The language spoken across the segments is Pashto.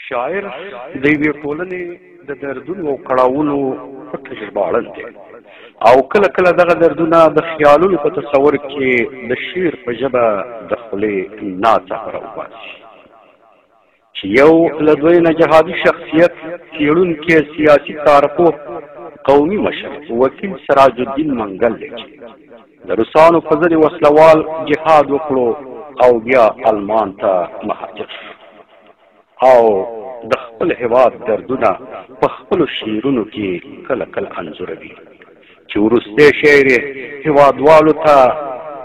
شاعر د یوې ټولنې د دردونو او کړاوونو پټ ژباړن دی او کله کله دغه دردونه د خیالونو په تصور کې د شعر په ژبه د خولې ناڅاپه راوباسي چې یو له دوی نه جهادي شخصیت څېړونکی سیاسي کارپوه قومي مشر وکیل سراج الدین منګل دی چې د روسانو په ضد وسلوال جهاد وکړو او بیا المان ته مهاجر او د خپل هېواد دردونه په خپلو شعرونو کې کله کله انځوروي چې وروستی شعر یې هېوادوالو ته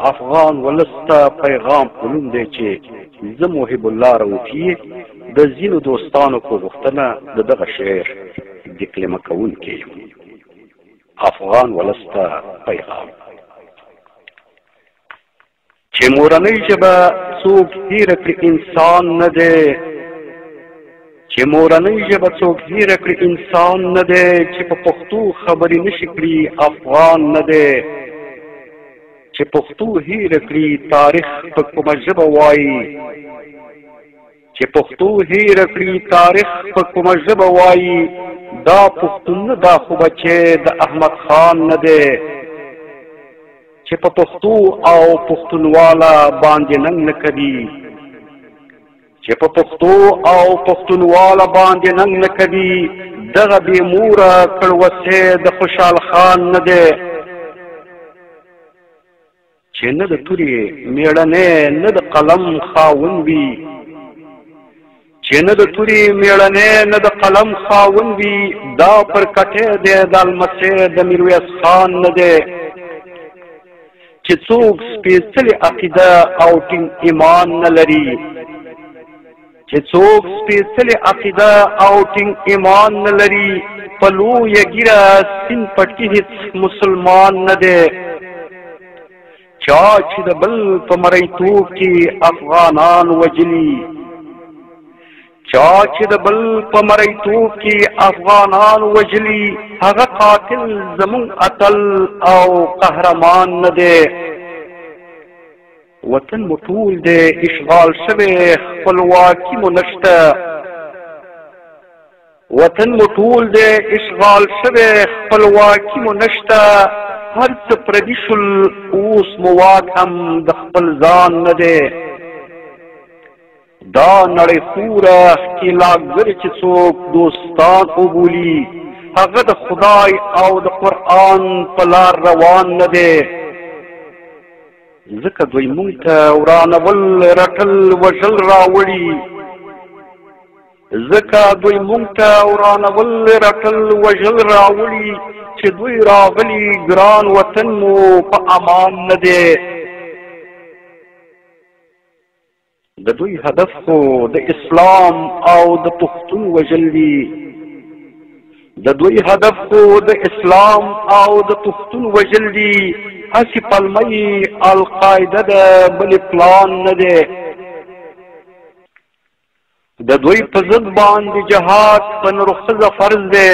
افغان ولس ته پیغام په نوم دی چې زه محب الله روفي د ځینو دوستانو په غوښتنه د دغه شعر دکلمه کوونکی یم. افغان ولس ته پیغام. چې مورنۍ ژبه څوک هېره کړي انسان نه دی، چې مورنۍ ژبه څوک هېره کړي انسان نه دی، چې په پښتو خبرې نشي کړي افغان نه دی، چې پښتو هېره کړي تاریخ په کومه ژبه وایي، چې پښتو هېره کړي تاریخ په کومه ژبه وایي، دا پښتون نه دا خو بچی د احمد خان نه دی، چې په پښتو او پښتونواله باندې ننګ نه کوي، چې په پښتو او پښتونواله باندې ننګ نه کوي، دغه بې موره کړوسی د خوشحال خان نه دی، چې نه د تورې میړنی نه د قلم خاوند وي، چې نه د تورې میړنی نه د قلم خاوند وي، دا پر کټی دی د لمسی د میرویس خان نه دی، چې څوک سپېڅلې عقیده او ټینګ ایمان نه لري، چې څوک سپېڅلې عقیده او ټینګ ایمان نه لري، په لویه ږیره سپین پټکي هېڅ مسلمان نه دی، چا چې د بل په مریتوب کې افغانان وجلي، چا چې د بل په مریتوب کې افغانان وجلي، هغه قاتل زموږ اتل او قهرمان نه دی. وطن مو ټول دی اشغال شوی خپلواکي مو نشته، وطن مو ټول دی اشغال شوی خپلواکي مو نشته، هر څه پردي شول اوس مو واک هم د خپل ځان نه دی. دا نړۍ خوره ښکېلاګر چې څوک دوستان وبولي، هغه د خدای او د قرآن په لار روان نه دی، ځکه دوی موږ ته ورانول رټل وژل راوړي، ځکه دوی موږ ته ورانول رټل وژل راوړي، چې دوی راغلي ګران وطن مو په امان نه دی. د دوی هدف خو د اسلام او د پښتون وژل دي، د دوی هدف خو د اسلام او د پښتون وژل دي، هسې پلمه القاعده د بلې پلان نه دی. د دوی په ضد باندې جهاد په نر ښځه فرض دی،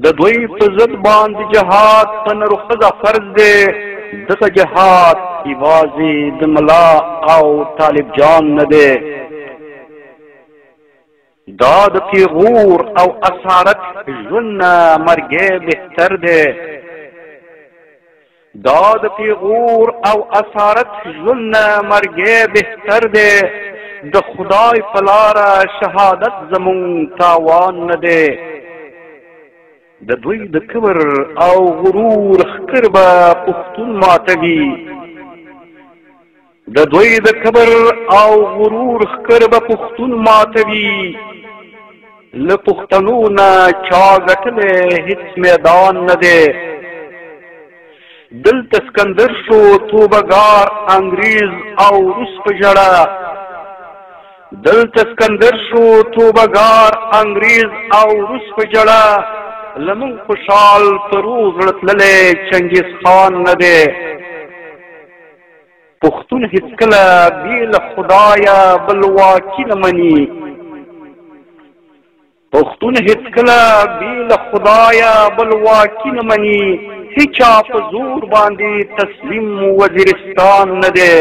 د دوی په ضد باندې جهاد په نر ښځه فرض دی، دغه جهاد یوازې د ملا او طالب جان نه دی. دا د پیغور او اسارت ژوند نه مرګی بهتر دی، دا د پیغور او اسارت ژوند نه مرګی بهتر دی، د خدای په لاره شهادت زمونږ تاوان نه دی. د دوی د کبر او غرور ښکر به پښتون ماتوي، د دوی د کبر او غرور ښکر به پښتون ماتوي، له پښتنو نه چا ګټلی هېڅ میدان نه دی. دلته سکندر شو توبهګار انګریز او روس په ژړه، دلته سکندر شو توبهګار انګریز او روس په ژړه، لمونږ خوشحال په روغ زړه تللی چنګیز خان نه دی. پښتون هېڅکله بې له خدایه بلواکي نه مني، پښتون هېڅکله بې له خدایه بلواکي نه مني، هیچا په زور باندې تسلیم وزیرستان نه دی.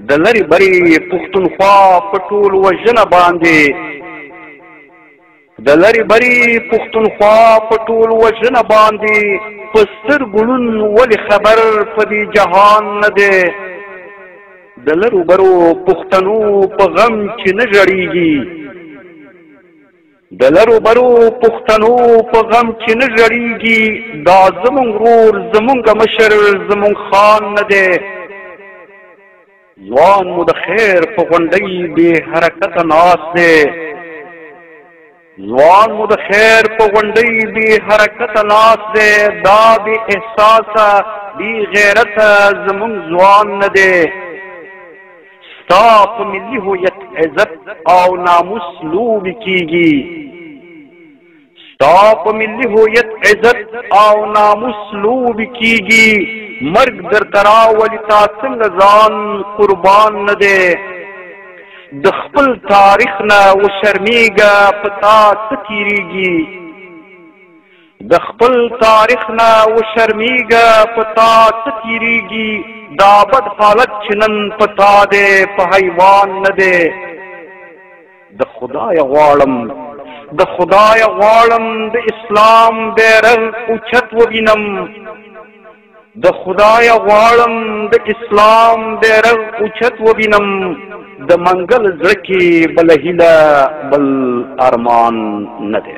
د لرې برې پښتونخوا په ټول وژنه باندې د لرې برې پښتونخوا په ټول وژنه باندې په سترګو ړوند ولې خبر په دې جهان نه دی د لرو برو پښتنو په غم چې نه ژړېږي د لرو برو پښتنو په غم چې نه ژړېږي دا زمونږ ورور زمونږ مشر زمونږ خان نه دی ځوان مو د خیر په غونډۍ بې حرکته ناست دی ځوان مو د خیر په غونډۍ بې حرکته ناست دی دا بې احساسه بې غیرته زمونږ ځوان نه دی ستا په ملي هویت عزت او ناموس لوبې کېږي ستا په ملي هویت عزت او ناموس لوبې کېږي مرګ درته راولي تا څنګه ځان قربان نه دی د خپل تاریخ نه وشرمېږه په تا څه تېرېږي د خپل تاریخ نه وشرمېږه په تا څه تېرېږي دا بد حالت چې نن په تا دی په حیوان نه دی د خدایه غواړم د خدایه غواړم د اسلام بیرغ اوچت ووینم د خدایه غواړم د اسلام بیرغ اوچت ووینم د منګل زړه کې بله هیله بل ارمان نه دی